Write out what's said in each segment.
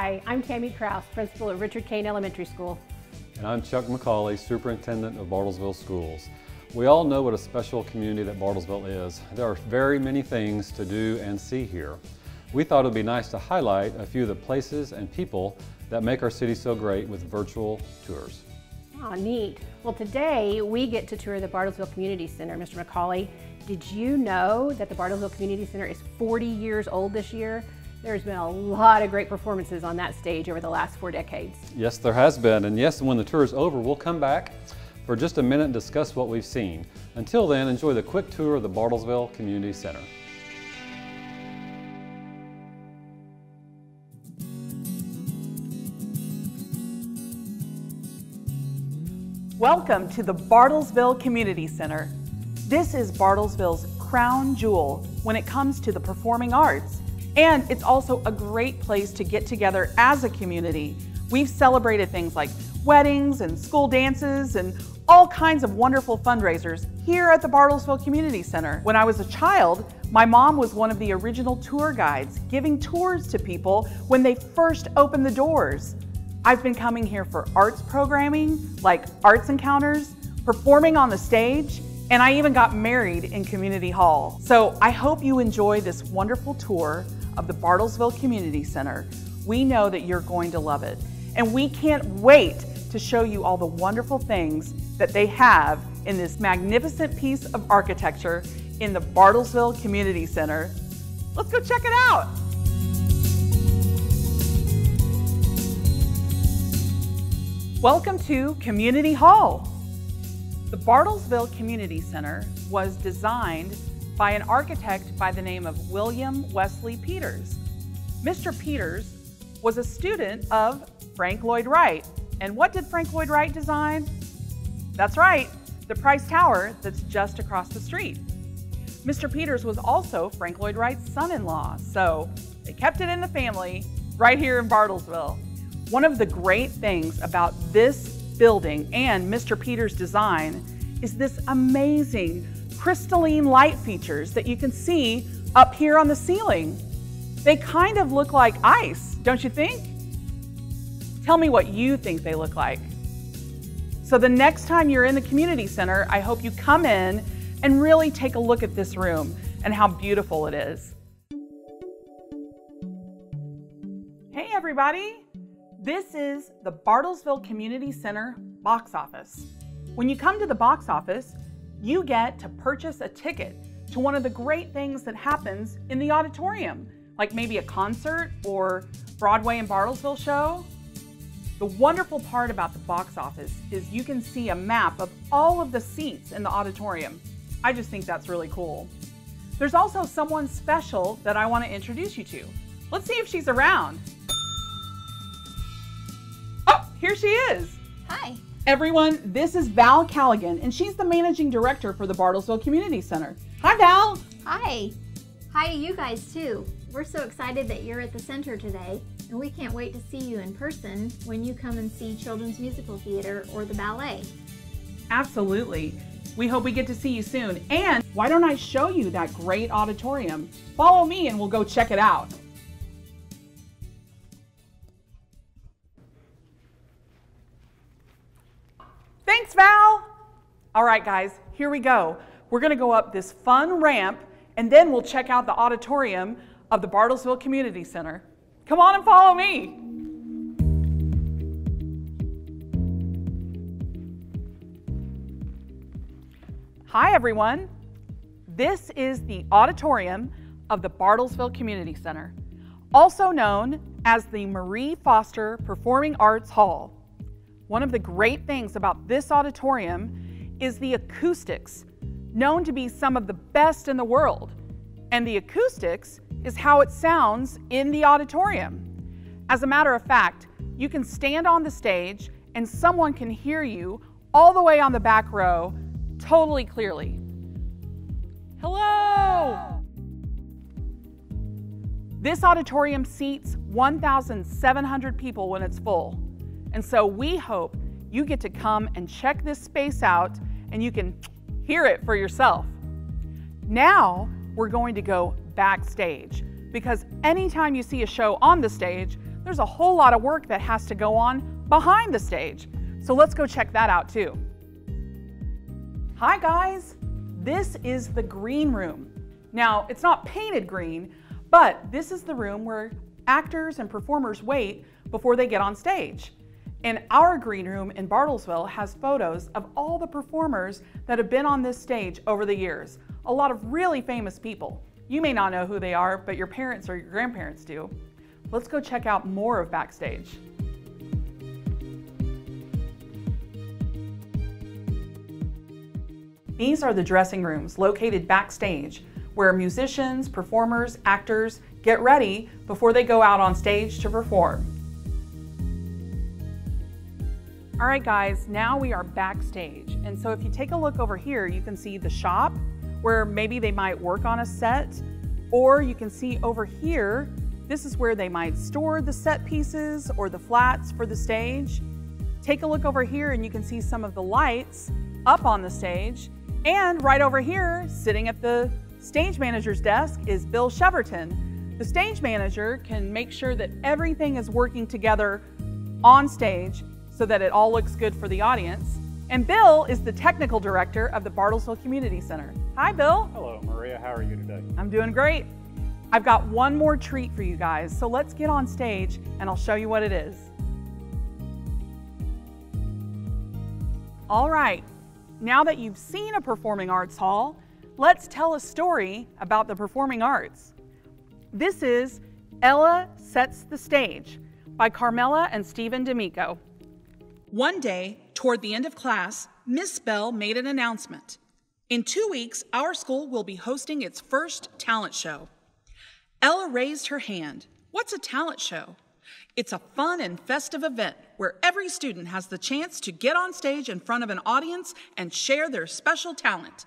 Hi, I'm Tammy Krause, principal at Richard Kane Elementary School. And I'm Chuck McCauley, superintendent of Bartlesville Schools. We all know what a special community that Bartlesville is. There are very many things to do and see here. We thought it would be nice to highlight a few of the places and people that make our city so great with virtual tours. Oh, neat. Well, today we get to tour the Bartlesville Community Center. Mr. McCauley, did you know that the Bartlesville Community Center is 40 years old this year? There's been a lot of great performances on that stage over the last 4 decades. Yes, there has been. And yes, when the tour is over, we'll come back for just a minute and discuss what we've seen. Until then, enjoy the quick tour of the Bartlesville Community Center. Welcome to the Bartlesville Community Center. This is Bartlesville's crown jewel when it comes to the performing arts. And it's also a great place to get together as a community. We've celebrated things like weddings and school dances and all kinds of wonderful fundraisers here at the Bartlesville Community Center. When I was a child, my mom was one of the original tour guides, giving tours to people when they first opened the doors. I've been coming here for arts programming, like arts encounters, performing on the stage, and I even got married in Community Hall. So I hope you enjoy this wonderful tour of the Bartlesville Community Center. We know that you're going to love it. And we can't wait to show you all the wonderful things that they have in this magnificent piece of architecture in the Bartlesville Community Center. Let's go check it out. Welcome to Community Hall. The Bartlesville Community Center was designed by an architect by the name of William Wesley Peters. Mr. Peters was a student of Frank Lloyd Wright. And what did Frank Lloyd Wright design? That's right, the Price Tower that's just across the street. Mr. Peters was also Frank Lloyd Wright's son-in-law, so they kept it in the family right here in Bartlesville. One of the great things about this building and Mr. Peters' design is this amazing crystalline light features that you can see up here on the ceiling. They kind of look like ice, don't you think? Tell me what you think they look like. So the next time you're in the community center, I hope you come in and really take a look at this room and how beautiful it is. Hey everybody, this is the Bartlesville Community Center box office. When you come to the box office, you get to purchase a ticket to one of the great things that happens in the auditorium, like maybe a concert or Broadway and Bartlesville show. The wonderful part about the box office is you can see a map of all of the seats in the auditorium. I just think that's really cool. There's also someone special that I want to introduce you to. Let's see if she's around. Oh, here she is. Hi. Everyone, this is Val Callaghan, and she's the Managing Director for the Bartlesville Community Center. Hi, Val. Hi. Hi to you guys, too. We're so excited that you're at the center today, and we can't wait to see you in person when you come and see Children's Musical Theater or the ballet. Absolutely. We hope we get to see you soon. And why don't I show you that great auditorium? Follow me and we'll go check it out. Thanks, Val. All right, guys, here we go. We're going to go up this fun ramp, and then we'll check out the auditorium of the Bartlesville Community Center. Come on and follow me. Hi, everyone. This is the auditorium of the Bartlesville Community Center, also known as the Marie Foster Performing Arts Hall. One of the great things about this auditorium is the acoustics, known to be some of the best in the world. And the acoustics is how it sounds in the auditorium. As a matter of fact, you can stand on the stage and someone can hear you all the way on the back row totally clearly. Hello! This auditorium seats 1,700 people when it's full. And so we hope you get to come and check this space out and you can hear it for yourself. Now we're going to go backstage because anytime you see a show on the stage, there's a whole lot of work that has to go on behind the stage. So let's go check that out too. Hi guys, this is the green room. Now, it's not painted green, but this is the room where actors and performers wait before they get on stage. And our green room in Bartlesville has photos of all the performers that have been on this stage over the years. A lot of really famous people. You may not know who they are, but your parents or your grandparents do. Let's go check out more of backstage. These are the dressing rooms located backstage, where musicians, performers, actors get ready before they go out on stage to perform. All right guys, now we are backstage. And so if you take a look over here, you can see the shop where maybe they might work on a set, or you can see over here, this is where they might store the set pieces or the flats for the stage. Take a look over here and you can see some of the lights up on the stage. And right over here, sitting at the stage manager's desk, is Bill Sheverton. The stage manager can make sure that everything is working together on stage so that it all looks good for the audience. And Bill is the technical director of the Bartlesville Community Center. Hi, Bill. Hello, Maria. How are you today? I'm doing great. I've got one more treat for you guys, so let's get on stage and I'll show you what it is. All right, now that you've seen a performing arts hall, let's tell a story about the performing arts. This is Ella Sets the Stage by Carmela and Stephen D'Amico. One day, toward the end of class, Miss Bell made an announcement. In 2 weeks, our school will be hosting its first talent show. Ella raised her hand. What's a talent show? It's a fun and festive event where every student has the chance to get on stage in front of an audience and share their special talent.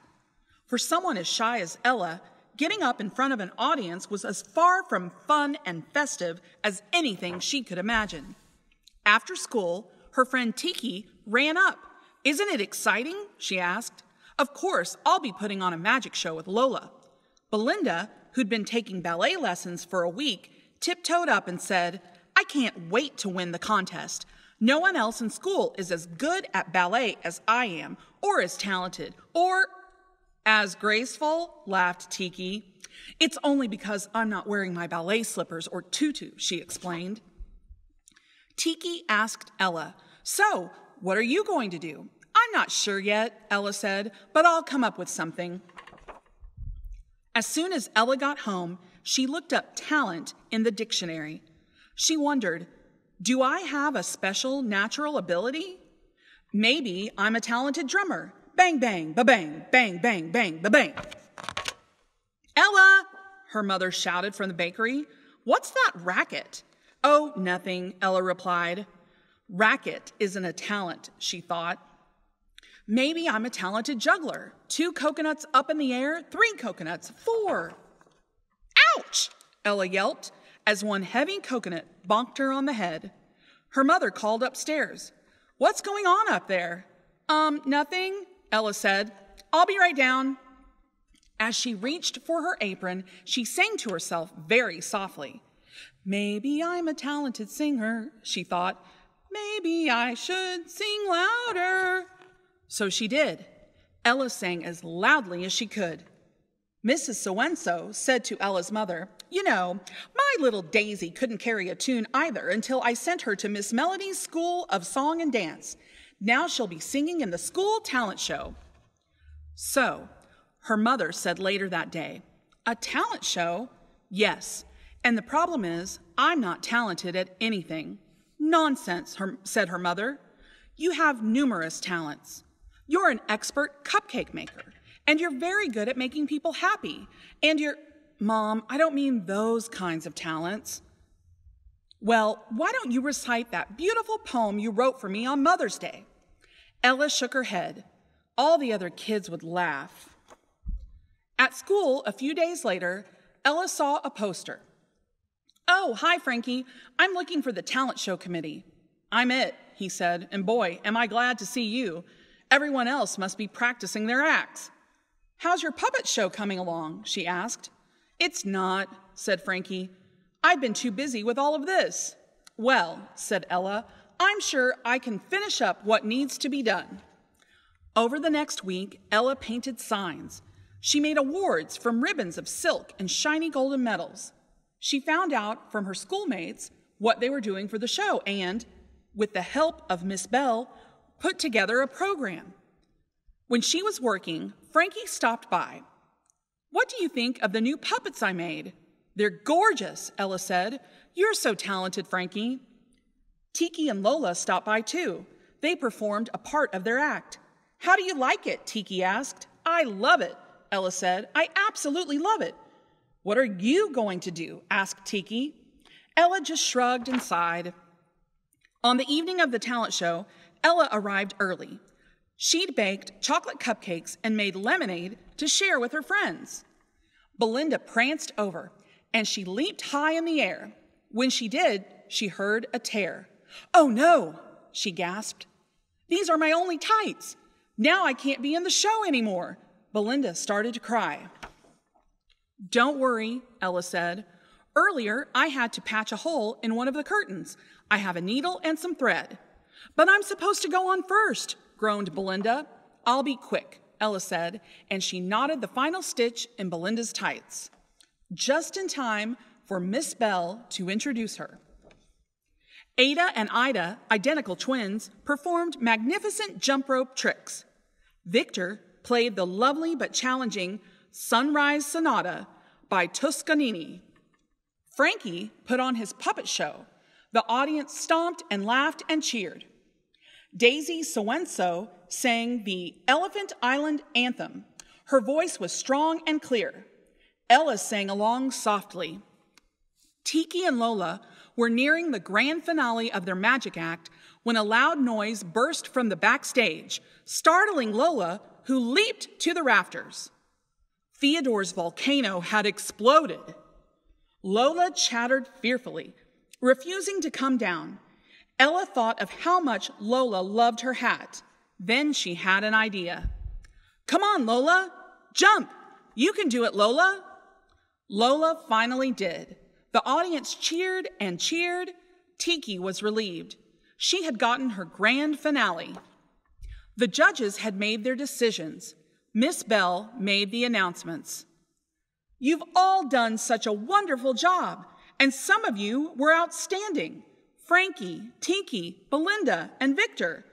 For someone as shy as Ella, getting up in front of an audience was as far from fun and festive as anything she could imagine. After school, her friend Tiki ran up. Isn't it exciting? She asked. Of course, I'll be putting on a magic show with Lola. Belinda, who'd been taking ballet lessons for a week, tiptoed up and said, I can't wait to win the contest. No one else in school is as good at ballet as I am, or as talented, or as graceful, laughed Tiki. It's only because I'm not wearing my ballet slippers or tutu, she explained. Tiki asked Ella, so, what are you going to do? I'm not sure yet, Ella said, but I'll come up with something. As soon as Ella got home, she looked up talent in the dictionary. She wondered, do I have a special natural ability? Maybe I'm a talented drummer. Bang, bang, ba-bang, bang, bang, bang, ba-bang. Ella, her mother shouted from the bakery. What's that racket? Oh, nothing, Ella replied. Racket isn't a talent, she thought. Maybe I'm a talented juggler. 2 coconuts up in the air, 3 coconuts, 4. Ouch, Ella yelped as one heavy coconut bonked her on the head. Her mother called upstairs. What's going on up there? Nothing, Ella said. I'll be right down. As she reached for her apron, she sang to herself very softly. Maybe I'm a talented singer, she thought. Maybe I should sing louder. So she did. Ella sang as loudly as she could. Mrs. So-and-so said to Ella's mother, you know, my little Daisy couldn't carry a tune either until I sent her to Miss Melody's School of Song and Dance. Now she'll be singing in the school talent show. So, her mother said later that day, a talent show? Yes. And the problem is, I'm not talented at anything. Nonsense, said her mother. You have numerous talents. You're an expert cupcake maker, and you're very good at making people happy. And you're, Mom, I don't mean those kinds of talents. Well, why don't you recite that beautiful poem you wrote for me on Mother's Day? Ella shook her head. All the other kids would laugh. At school, a few days later, Ella saw a poster. Oh, hi, Frankie. I'm looking for the talent show committee. I'm it, he said, and boy, am I glad to see you. Everyone else must be practicing their acts. How's your puppet show coming along? She asked. It's not, said Frankie. I've been too busy with all of this. "Well," said Ella, "I'm sure I can finish up what needs to be done." Over the next week, Ella painted signs. She made awards from ribbons of silk and shiny golden medals. She found out from her schoolmates what they were doing for the show and, with the help of Miss Bell, put together a program. When she was working, Frankie stopped by. "What do you think of the new puppets I made?" "They're gorgeous," Ella said. "You're so talented, Frankie." Tiki and Lola stopped by too. They performed a part of their act. "How do you like it?" Tiki asked. "I love it," Ella said. "I absolutely love it." "What are you going to do?" asked Tiki. Ella just shrugged and sighed. On the evening of the talent show, Ella arrived early. She'd baked chocolate cupcakes and made lemonade to share with her friends. Belinda pranced over, and she leaped high in the air. When she did, she heard a tear. "Oh no," she gasped. "These are my only tights. Now I can't be in the show anymore." Belinda started to cry. "Don't worry," Ella said. "Earlier, I had to patch a hole in one of the curtains. I have a needle and some thread." "But I'm supposed to go on first," groaned Belinda. "I'll be quick," Ella said, and she knotted the final stitch in Belinda's tights. Just in time for Miss Bell to introduce her. Ada and Ida, identical twins, performed magnificent jump rope tricks. Victor played the lovely but challenging Sunrise Sonata by Toscanini. Frankie put on his puppet show. The audience stomped and laughed and cheered. Daisy Sowenso sang the Elephant Island Anthem. Her voice was strong and clear. Ella sang along softly. Tiki and Lola were nearing the grand finale of their magic act when a loud noise burst from the backstage, startling Lola, who leaped to the rafters. Theodore's volcano had exploded. Lola chattered fearfully, refusing to come down. Ella thought of how much Lola loved her hat. Then she had an idea. "Come on, Lola, jump! You can do it, Lola!" Lola finally did. The audience cheered and cheered. Tiki was relieved. She had gotten her grand finale. The judges had made their decisions. Miss Bell made the announcements. "You've all done such a wonderful job, and some of you were outstanding. Frankie, Tiki, Belinda, and Victor.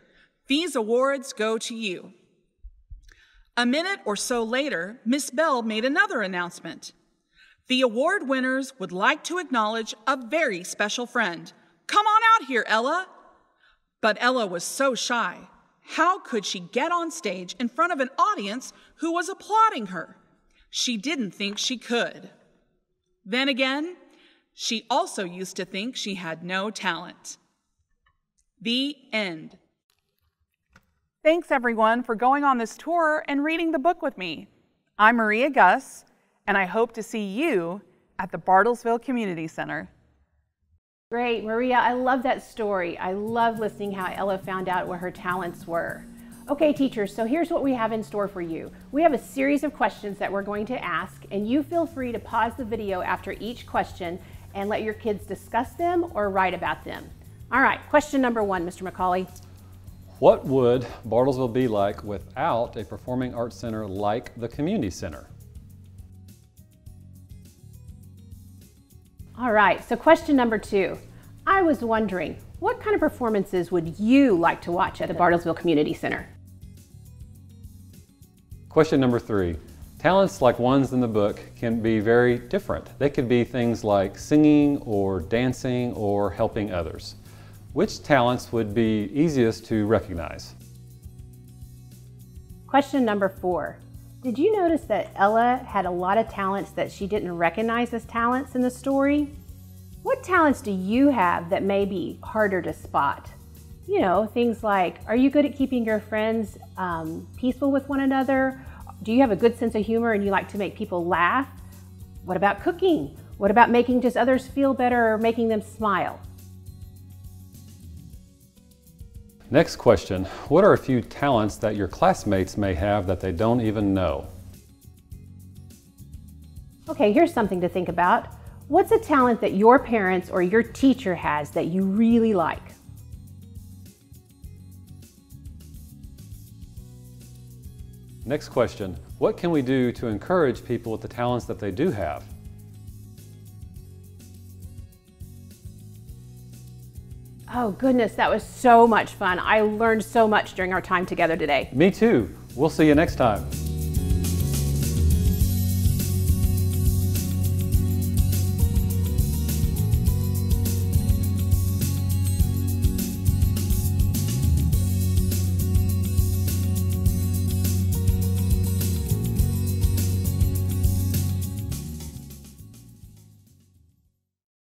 These awards go to you." A minute or so later, Miss Bell made another announcement. "The award winners would like to acknowledge a very special friend. Come on out here, Ella." But Ella was so shy. How could she get on stage in front of an audience who was applauding her? She didn't think she could. Then again, she also used to think she had no talent. The end. Thanks, everyone, for going on this tour and reading the book with me. I'm Maria Gus, and I hope to see you at the Bartlesville Community Center. Great, Maria, I love that story. I love listening how Ella found out what her talents were. Okay, teachers, so here's what we have in store for you. We have a series of questions that we're going to ask, and you feel free to pause the video after each question and let your kids discuss them or write about them. All right, question number 1, Mr. McCauley. What would Bartlesville be like without a performing arts center like the Community Center? All right, so question number 2. I was wondering, what kind of performances would you like to watch at the Bartlesville Community Center? Question number 3. Talents like ones in the book can be very different. They could be things like singing or dancing or helping others. Which talents would be easiest to recognize? Question number 4. Did you notice that Ella had a lot of talents that she didn't recognize as talents in the story? What talents do you have that may be harder to spot? You know, things like, are you good at keeping your friends peaceful with one another? Do you have a good sense of humor and you like to make people laugh? What about cooking? What about making just others feel better or making them smile? Next question, what are a few talents that your classmates may have that they don't even know? Okay, here's something to think about. What's a talent that your parents or your teacher has that you really like? Next question, what can we do to encourage people with the talents that they do have? Oh goodness, that was so much fun. I learned so much during our time together today. Me too. We'll see you next time.